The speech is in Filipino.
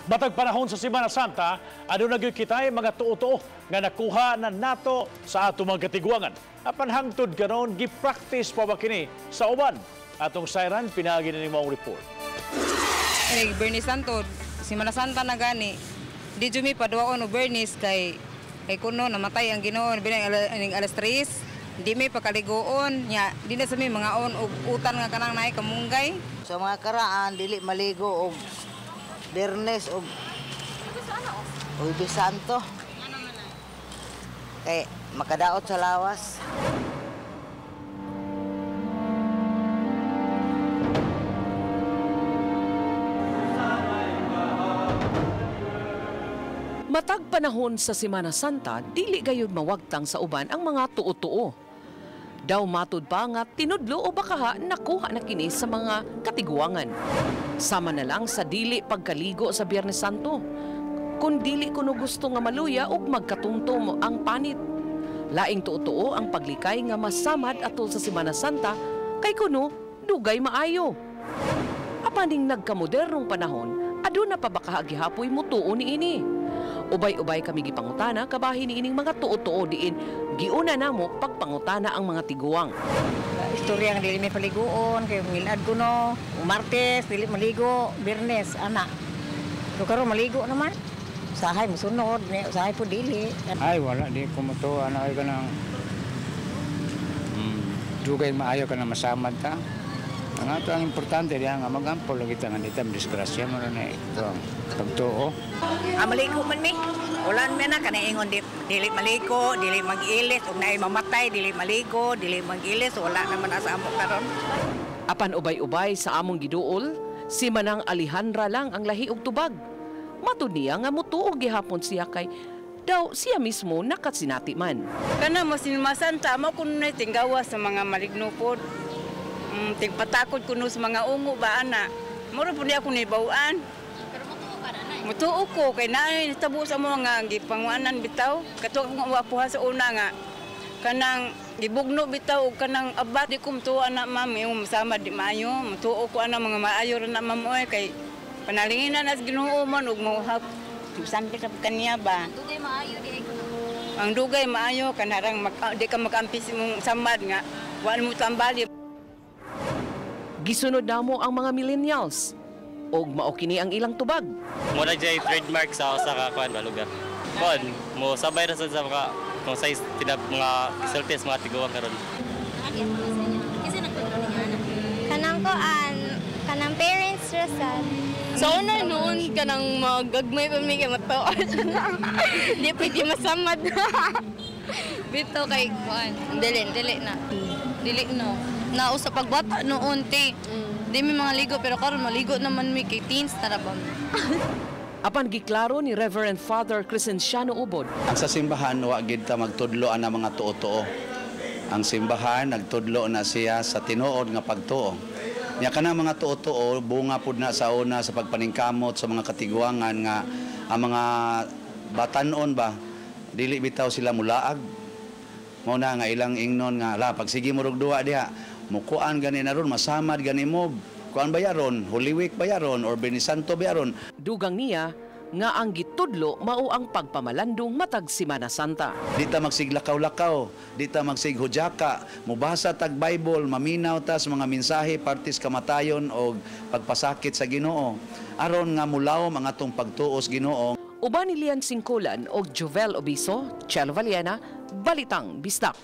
Matag panahon sa Semana Santa, ano nagyukitay mga tuo-tuo nga nakuha na nato sa ato mga katigwangan. Apan hangtod karon gi-practice pa ba kini sa uban? Atong Siren pinagi ni mong report. Bernis Santo, Semana Santa na gani. Di jumi paduaon og Bernis kay kuno namatay ang Ginoo bilang alas 3. Di may pakaligoon nya di na sa may mga on og utan nga kanang naay kamunggay. Sa mga karaan dili maligo og Bernes og Huwebes Santo. Kay makadaot sa lawas. Matag panahon sa Semana Santa, dili gayud mawagtang sa uban ang mga tuo-tuo. Daw matud pa nga tinudlo o bakaha nakuha na kini sa mga katiguangan. Sama na lang sa dili pagkaligo sa Biyernes Santo. Kung dili kuno gusto nga maluya ug magkatungtom ang panit. Laing tuo-tuo ang paglikay nga masamad atol sa Semana Santa kay kuno dugay maayo. Apaning nagkamodernong panahon, aduna pa baka gihapoy mutuo niini. Ubay-ubay kami gipangutana kabahin niining mga tuo-tuo diin giuna namo pagpangutana ang mga tiguang. Istorya nga dili may paliguon kay milad kuno, Martes dili maligo, Biyernes ana. So karon maligo naman. Sahay mosunod, sahay po dili. Ay wala di ko motuo ana ay kanang dugay maayo ka na masamad ta. Ang ato ang importante diha nga magampol lagi ta nga dita disgrasya mo na ito pagtuo. Maligo man mi. Ulan man na kanaingon dili maligo, dili mag-ilis ug naay mamatay dili maligo, dili mag-ilis wala naman asa amo karon. Apan ubay-ubay sa among giduol, si Manang Alejandra lang ang lahi og tubag. Matud niya nga mutuog gihapon siya kay daw siya mismo nakatsinati man. Kana mo sinmasanta mo kuno na tinggawa sa mga maligno pod. Tingpatakod kuno sa mga ungo ba ana. Mura po niya ako nibawaan. Pero mutuo ka na na. Mutuo ko kay naay natabo sa mo nga gipanguanan bitaw. Kato ko wapuha sa una nga kanang gibugno bitaw og kanang abat di ko mutuo ana ma'am yung masama di maayo. Mutuo ko ana mga maayo ra na ma'am oy kay panalinginan as Ginoo man og mohap sampai sa kaniya ba. Ang dugay maayo di ay kuno. Ang dugay maayo kanarang di ka makampis mong samad nga wala mo tambali. Gisunod namo ang mga millennials og mao kini ang ilang tubag. Muna jay trademark sa usa ka kuan lugar. Kuan mo sabay ra sa mga kung size tinab mga isultes mga tiguang karon. Kasi nagkontrol niya anak. Kanang koan, kanang parents rasad. So una noon kanang magagmay pa mi kay matawa. Di pwede masamad. Bito kay kuan, dili na. Dili no. Nao sa pagbata noon te. Di mi mga ligo pero karon maligo naman mi kay teens tarabam. Apan giklaro ni Reverend Father Crescenciano Ubod. Ang sa simbahan wa gid ta magtudlo ana mga tuo-tuo. Ang simbahan nagtudlo na siya sa tinuod nga pagtuo. Nya kana mga tuo-tuo bunga pud na sa una sa pagpaningkamot sa mga katiguangan nga ang mga batan-on ba dili bitaw sila mulaag. Mao na nga ilang ingnon nga la pag sige mo rog duwa diha mukuan gani na ron masamad gani mo kuan bayaron Holy Week bayaron or Biyernes Santo bayaron. Dugang niya nga ang gitudlo mao ang pagpamalandong matag Semana Santa. Di ta magsiglakaw-lakaw, di ta magsighudyaka, mubasa tag Bible, maminaw ta sa mga mensahe partis kamatayon o pagpasakit sa Ginoo. Aron nga mulawom ang atong pagtuos Ginoo. Uban ni Lian Singkulan og Jovel Obiso, Chelo Valiena, Balitang Bistak.